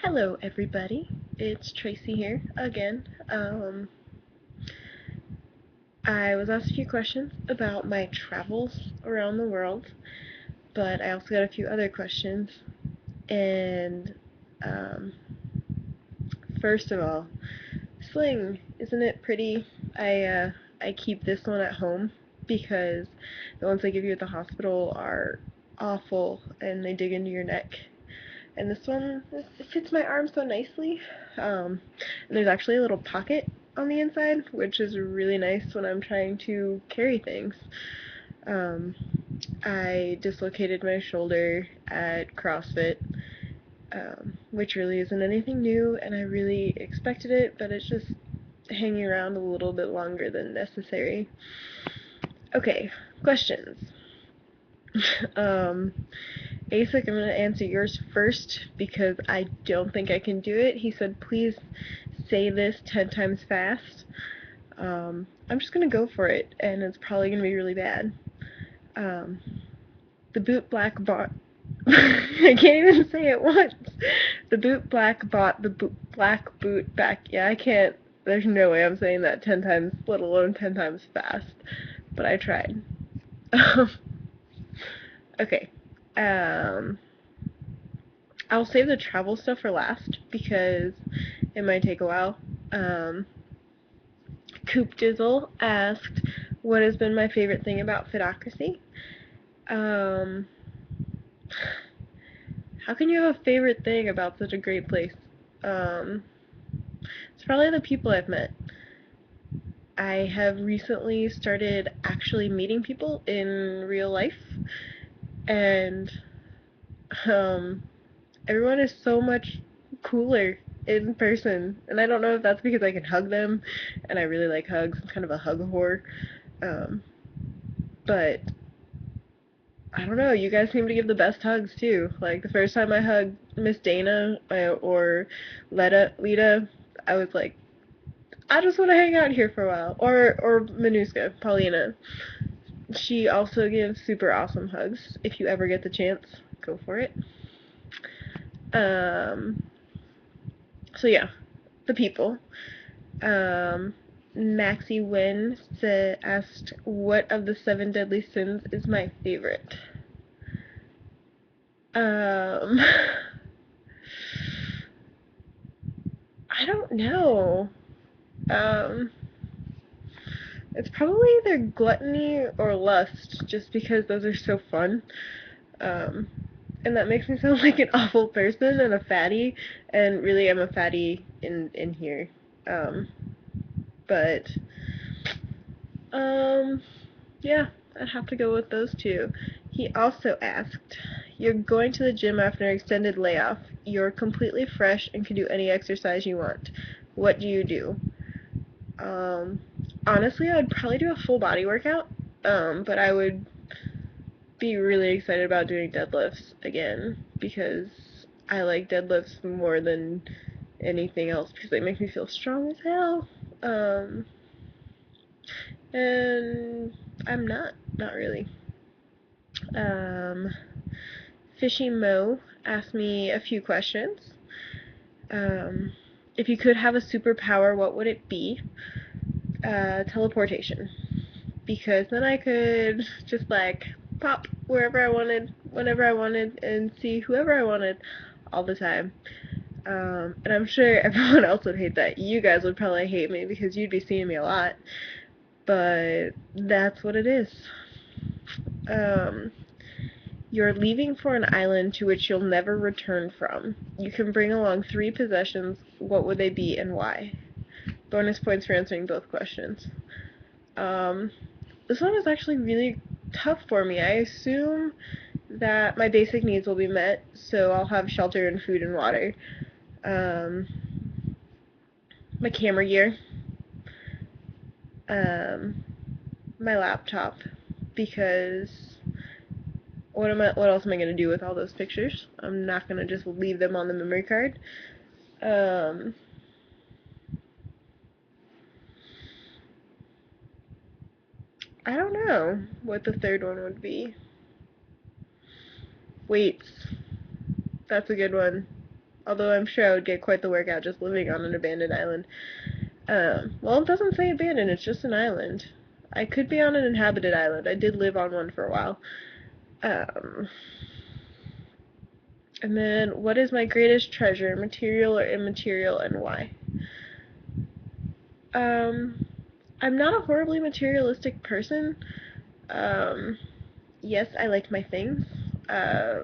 Hello, everybody. It's Tracy here again. I was asked a few questions about my travels around the world, but I also got a few other questions. And um, First of all, sling, isn't it pretty? I keep this one at home because the ones they give you at the hospital are awful and they dig into your neck. And this one, it fits my arm so nicely. And there's actually a little pocket on the inside, which is really nice when I'm trying to carry things. Um, I dislocated my shoulder at CrossFit, which really isn't anything new, and I really expected it, but it's just hanging around a little bit longer than necessary. Okay, questions. um, Asik, I'm going to answer yours first because I don't think I can do it. He said, please say this 10 times fast. I'm just going to go for it, and it's probably going to be really bad. Um, the boot black bought. I can't even say it once. The boot black bought the black boot back. Yeah, I can't. There's no way I'm saying that 10 times, let alone 10 times fast. But I tried. Okay. Um, I'll save the travel stuff for last because it might take a while. Coop Dizzle asked, what has been my favorite thing about Fitocracy? Um, how can you have a favorite thing about such a great place? Um, it's probably the people I've met. I have recently started actually meeting people in real life, and um, everyone is so much cooler in person. And I don't know if that's because I can hug them, and I really like hugs. I'm kind of a hug whore. Um, but I don't know. You guys seem to give the best hugs too. Like the first time I hugged Miss Dana or Lita, I was like, I just want to hang out here for a while. Or Manuska, Paulina. She also gives super awesome hugs. If you ever get the chance, go for it. Um, so yeah, the people. Um, Maxie Wynn asked, what of the seven deadly sins is my favorite? Um, I don't know. Um, it's probably either gluttony or lust, just because those are so fun. Um, and that makes me sound like an awful person and a fatty, and really I'm a fatty in here. Um, but um, yeah, I'd have to go with those two. He also asked, you're going to the gym after an extended layoff. You're completely fresh and can do any exercise you want. What do you do? Um, Honestly, I would probably do a full body workout, but I would be really excited about doing deadlifts again because I like deadlifts more than anything else because they make me feel strong as hell. Um, and I'm not really. Um, Fishy Mo asked me a few questions. Um, if you could have a superpower, what would it be? Teleportation. Because then I could just like pop wherever I wanted, whenever I wanted, and see whoever I wanted all the time. And I'm sure everyone else would hate that. You guys would probably hate me because you'd be seeing me a lot. But that's what it is. Um, you're leaving for an island to which you'll never return from. You can bring along three possessions. What would they be and why? Bonus points for answering both questions. Um, this one is actually really tough for me. I assume that my basic needs will be met, so I'll have shelter and food and water. Um, my camera gear, um, my laptop, because what else am I gonna do with all those pictures? I'm not gonna just leave them on the memory card. Um, I don't know what the third one would be. Weights. That's a good one. although I'm sure I would get quite the workout just living on an abandoned island. Well, it doesn't say abandoned, it's just an island. I could be on an inhabited island. I did live on one for a while. Um, and then, what is my greatest treasure, material or immaterial, and why? Um, I'm not a horribly materialistic person. Um, yes, I like my things. Uh,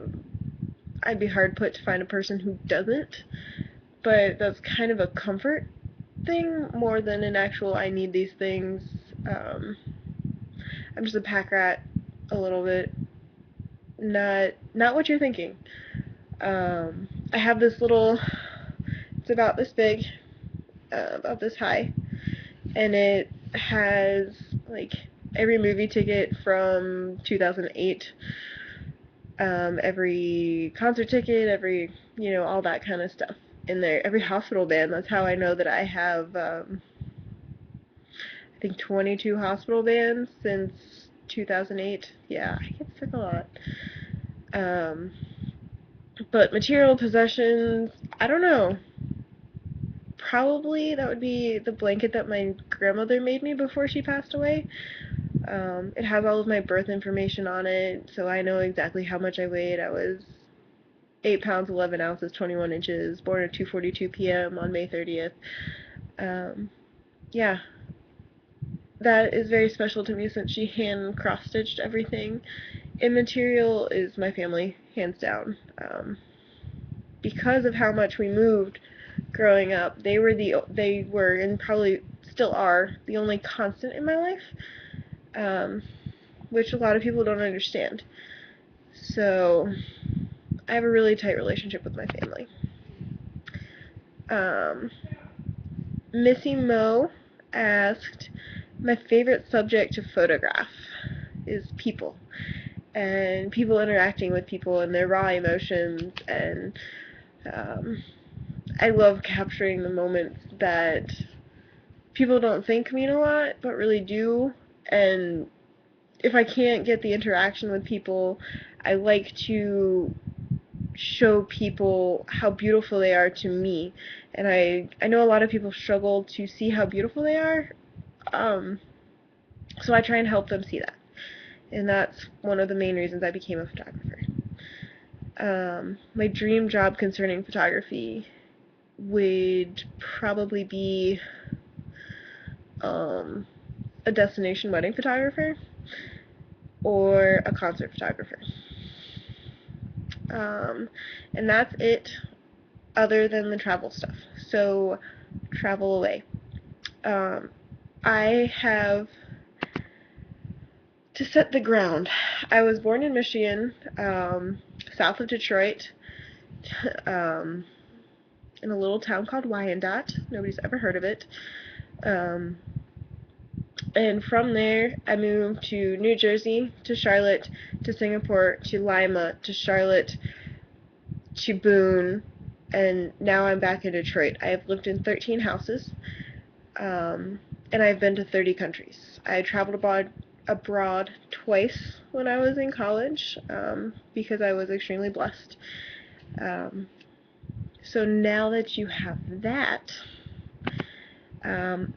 I'd be hard put to find a person who doesn't, but that's kind of a comfort thing more than an actual I need these things. Um, I'm just a pack rat a little bit. Not what you're thinking. I have this little. It's about this big, about this high, and it has like every movie ticket from 2008, every concert ticket, every all that kind of stuff in there. Every hospital band. That's how I know that I have. I think 22 hospital bands since 2008. Yeah, I get sick a lot. Um, but material possessions, I don't know. Probably that would be the blanket that my grandmother made me before she passed away. It has all of my birth information on it, so I know exactly how much I weighed. I was 8 pounds 11 ounces 21 inches, born at 2:42 p.m. on May 30th. Yeah, that is very special to me since she hand cross-stitched everything. Immaterial is my family, hands down. Because of how much we moved growing up, they were and probably still are the only constant in my life, which a lot of people don't understand. So I have a really tight relationship with my family. Um, Missy Mo asked, my favorite subject to photograph is people and people interacting with people and their raw emotions, and I love capturing the moments that people don't think mean a lot but really do. And if I can't get the interaction with people, I like to show people how beautiful they are to me. And I know a lot of people struggle to see how beautiful they are, so I try and help them see that. And that's one of the main reasons I became a photographer. My dream job concerning photography would probably be a destination wedding photographer or a concert photographer. And that's it, other than the travel stuff. So, travel away. I have to set the ground. I was born in Michigan, south of Detroit, um, in a little town called Wyandotte. Nobody's ever heard of it. And from there, I moved to New Jersey, to Charlotte, to Singapore, to Lima, to Charlotte, to Boone, and now I'm back in Detroit. I have lived in 13 houses, and I've been to 30 countries. I traveled abroad twice when I was in college, because I was extremely blessed. So now that you have that,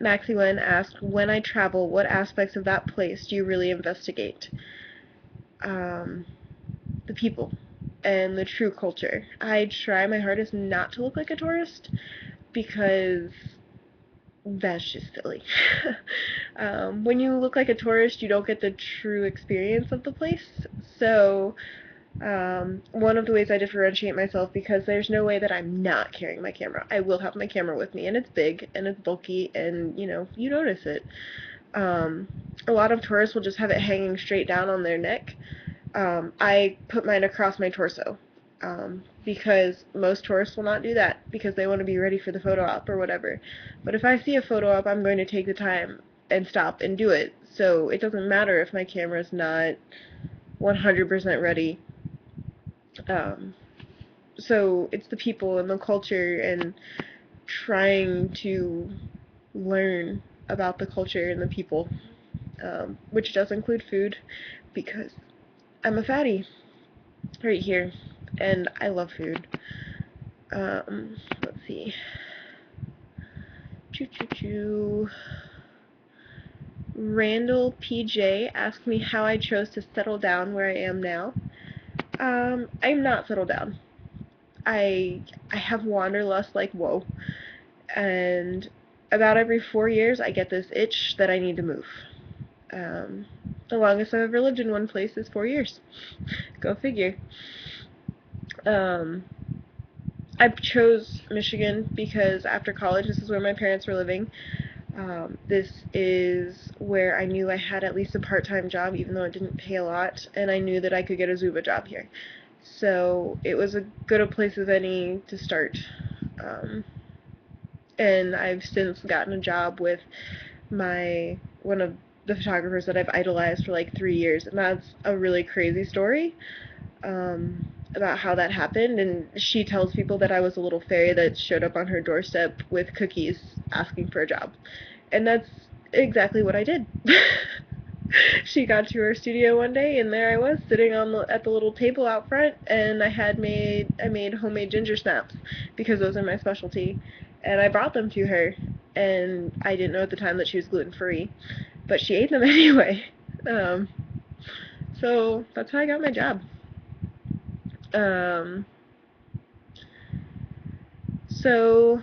Maxie Lynn asked, when I travel, what aspects of that place do you really investigate? The people and the true culture. I try my hardest not to look like a tourist because that's just silly. When you look like a tourist, you don't get the true experience of the place. So, one of the ways I differentiate myself, because there's no way that I'm not carrying my camera. I will have my camera with me, and it's big, and it's bulky, and, you notice it. A lot of tourists will just have it hanging straight down on their neck. I put mine across my torso, because most tourists will not do that because they want to be ready for the photo op or whatever. But if I see a photo op, I'm going to take the time and stop and do it. So it doesn't matter if my camera's not 100% ready. So it's the people and the culture and trying to learn about the culture and the people, which does include food, because I'm a fatty right here, and I love food. Let's see. Choo choo choo. Randall PJ asked me how I chose to settle down where I am now. I'm not settled down. I have wanderlust like whoa, and about every 4 years I get this itch that I need to move. Um, the longest I've ever lived in one place is 4 years. Go figure. Um, I chose Michigan because after college, this is where my parents were living. This is where I knew I had at least a part-time job, even though it didn't pay a lot, and I knew that I could get a Zuba job here. So it was as good a place as any to start. Um, and I've since gotten a job with one of the photographers that I've idolized for like 3 years, and that's a really crazy story about how that happened. And she tells people that I was a little fairy that showed up on her doorstep with cookies asking for a job, and that's exactly what I did. She got to her studio one day, and there I was sitting at the little table out front, and I made homemade ginger snaps because those are my specialty, and I brought them to her, and I didn't know at the time that she was gluten free, but she ate them anyway. Um, so that's how I got my job. Um, so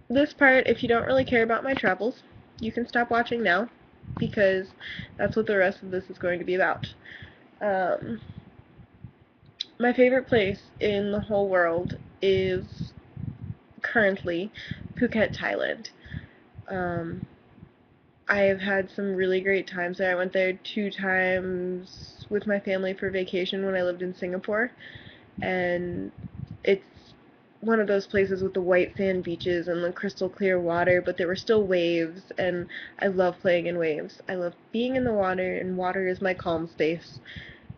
this part, if you don't really care about my travels, you can stop watching now because that's what the rest of this is going to be about. Um, my favorite place in the whole world is currently Phuket, Thailand. Um, I have had some really great times there. I went there 2 times with my family for vacation when I lived in Singapore, and it's one of those places with the white sand beaches and the crystal clear water, but there were still waves, and I love playing in waves. I love being in the water, and water is my calm space,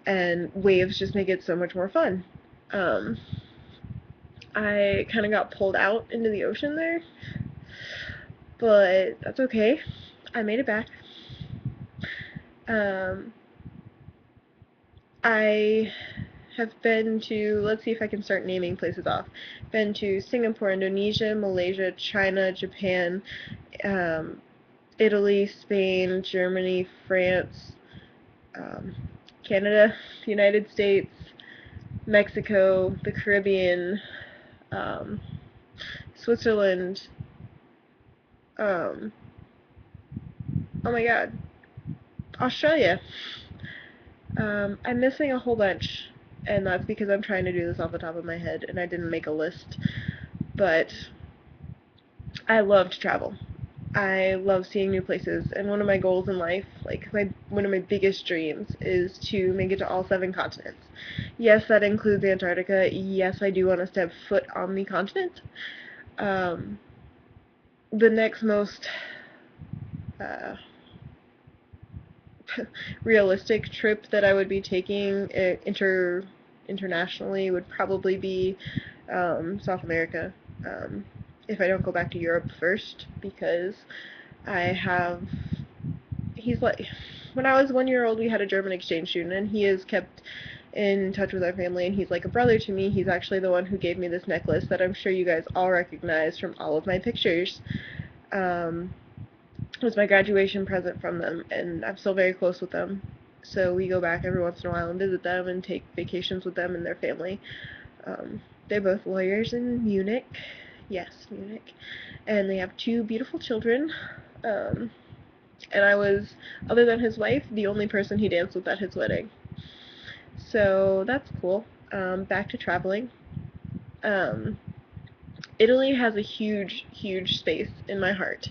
and waves just make it so much more fun. Um, I kind of got pulled out into the ocean there, but that's okay. I made it back. Um, I have been to, let's see if I can start naming places off. Been to Singapore, Indonesia, Malaysia, China, Japan, um, Italy, Spain, Germany, France, um, Canada, the United States, Mexico, the Caribbean, um, Switzerland, um, oh my god, Australia. I'm missing a whole bunch, and that's because I'm trying to do this off the top of my head, and I didn't make a list. But I love to travel. I love seeing new places, and one of my goals in life, like one of my biggest dreams, is to make it to all 7 continents. Yes, that includes Antarctica. Yes, I do want to step foot on the continent. Um, the next most uh, realistic trip that I would be taking internationally would probably be South America. If I don't go back to Europe first, because I have he's like when I was 1 year old, we had a German exchange student, and he has kept in touch with our family, and he's like a brother to me. He's actually the one who gave me this necklace that I'm sure you guys all recognize from all of my pictures. Um, it was my graduation present from them, and I'm still very close with them. So we go back every once in a while and visit them and take vacations with them and their family. They're both lawyers in Munich. Yes, Munich. And they have 2 beautiful children. Um, and I was, other than his wife, the only person he danced with at his wedding. So that's cool. Back to traveling. Um, Italy has a huge, huge space in my heart.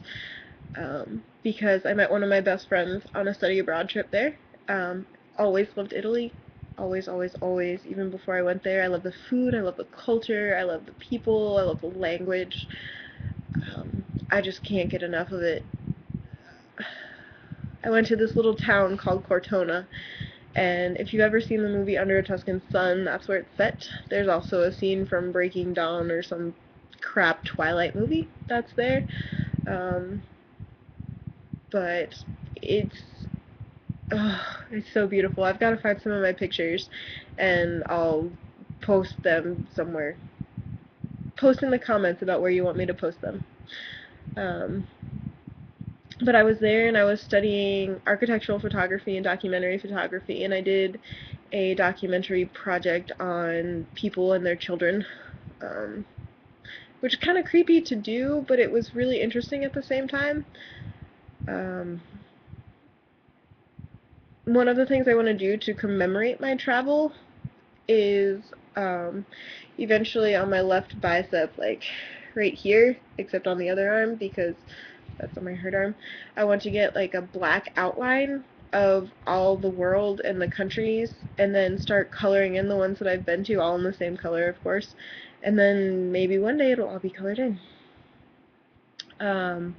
Because I met one of my best friends on a study abroad trip there. Always loved Italy. Always, always, always. Even before I went there, I love the food, I love the culture, I love the people, I love the language. I just can't get enough of it. I went to this little town called Cortona, and if you've ever seen the movie Under a Tuscan Sun, that's where it's set. There's also a scene from Breaking Dawn or some crap Twilight movie that's there. Um, but it's it's so beautiful. I've got to find some of my pictures, and I'll post them somewhere. post in the comments about where you want me to post them. But I was there and I was studying architectural photography and documentary photography, and I did a documentary project on people and their children, um, which is kind of creepy to do, but it was really interesting at the same time. Um, One of the things I want to do to commemorate my travel is um, eventually on my left bicep, like right here, except on the other arm because that's on my hurt arm. I want to get like a black outline of all the world and the countries, and then start coloring in the ones that I've been to, all in the same color, of course. And then maybe one day it'll all be colored in. Um,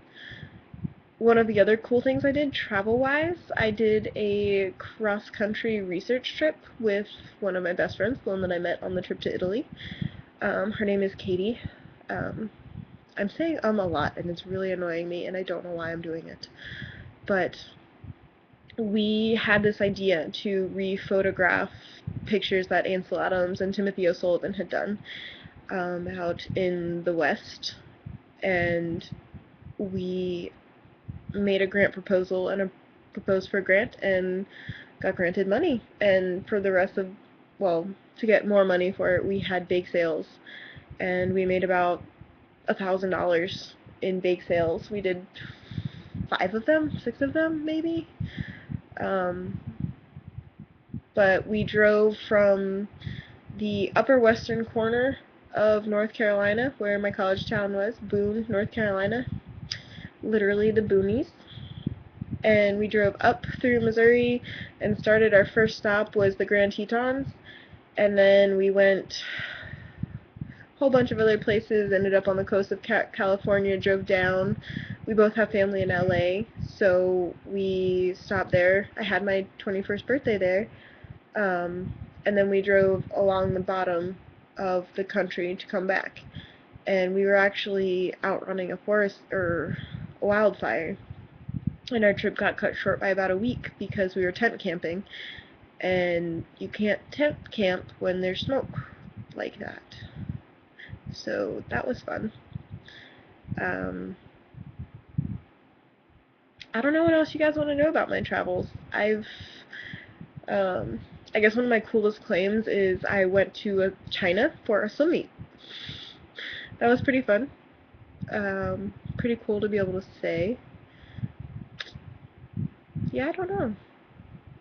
One of the other cool things I did travel-wise, I did a cross-country research trip with one of my best friends, the one that I met on the trip to Italy. Her name is Katie. Um, I'm saying a lot, and it's really annoying me, and I don't know why I'm doing it. But we had this idea to re-photograph pictures that Ansel Adams and Timothy O'Sullivan had done out in the West, and we made a grant proposal and proposed for a grant and got granted money. And for the rest of, well, to get more money for it, we had bake sales, and we made about $1,000 in bake sales. We did 5 of them, 6 of them, maybe. Um, but we drove from the upper western corner of North Carolina, where my college town was, Boone, North Carolina, literally the boonies. And we drove up through Missouri and started. Our first stop was the Grand Tetons, and then we went a whole bunch of other places, ended up on the coast of California, drove down. We both have family in LA, so we stopped there. I had my 21st birthday there, and then we drove along the bottom of the country to come back. And we were actually outrunning a forest or a wildfire, and our trip got cut short by about a week because we were tent camping, and you can't tent camp when there's smoke like that. So that was fun. Um, I don't know what else you guys want to know about my travels. Um, I guess one of my coolest claims is I went to China for a swim meet. That was pretty fun. Pretty cool to be able to say. Yeah, I don't know.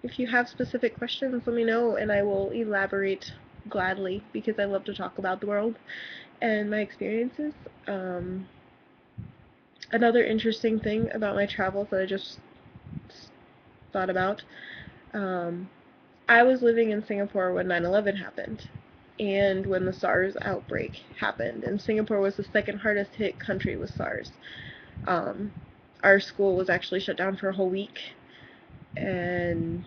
If you have specific questions, let me know, and I will elaborate gladly because I love to talk about the world and my experiences. Another interesting thing about my travels that I just thought about, um, I was living in Singapore when 9/11 happened, and when the SARS outbreak happened, and Singapore was the second hardest hit country with SARS. Um, our school was actually shut down for a whole week, and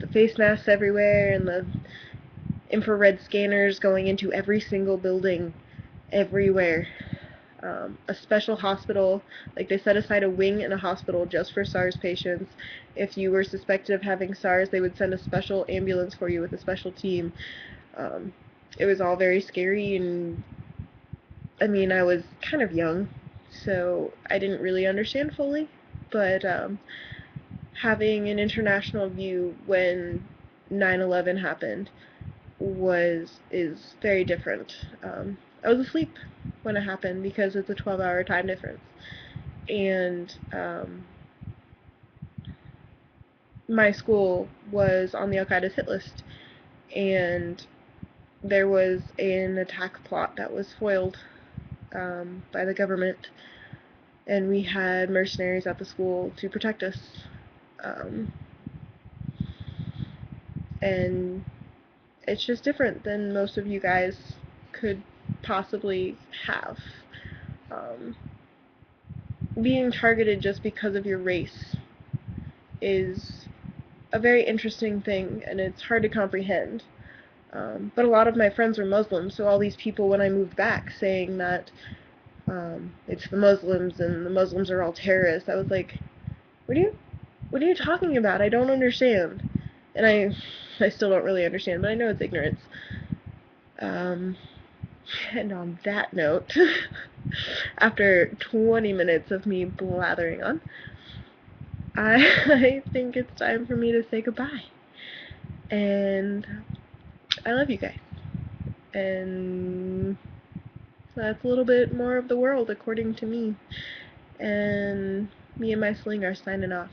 the face masks everywhere, and the infrared scanners going into every single building, everywhere. A special hospital, like they set aside a wing in a hospital just for SARS patients. If you were suspected of having SARS, they would send a special ambulance for you with a special team. Um, it was all very scary, and I mean, I was kind of young, so I didn't really understand fully, but having an international view when 9/11 happened is very different. I was asleep when it happened because it's a 12-hour time difference, and my school was on the Al Qaeda's hit list, and there was an attack plot that was foiled by the government, and we had mercenaries at the school to protect us. Um, and it's just different than most of you guys could possibly have. Um, Being targeted just because of your race is a very interesting thing, and it's hard to comprehend. But a lot of my friends were Muslims, so all these people, when I moved back, saying that it's the Muslims and the Muslims are all terrorists, I was like, what are you talking about? I don't understand. And I still don't really understand, but I know it's ignorance. Um, And on that note, after 20 minutes of me blathering on, I think it's time for me to say goodbye. And I love you guys. And that's a little bit more of the world according to me. And me and my sling are signing off.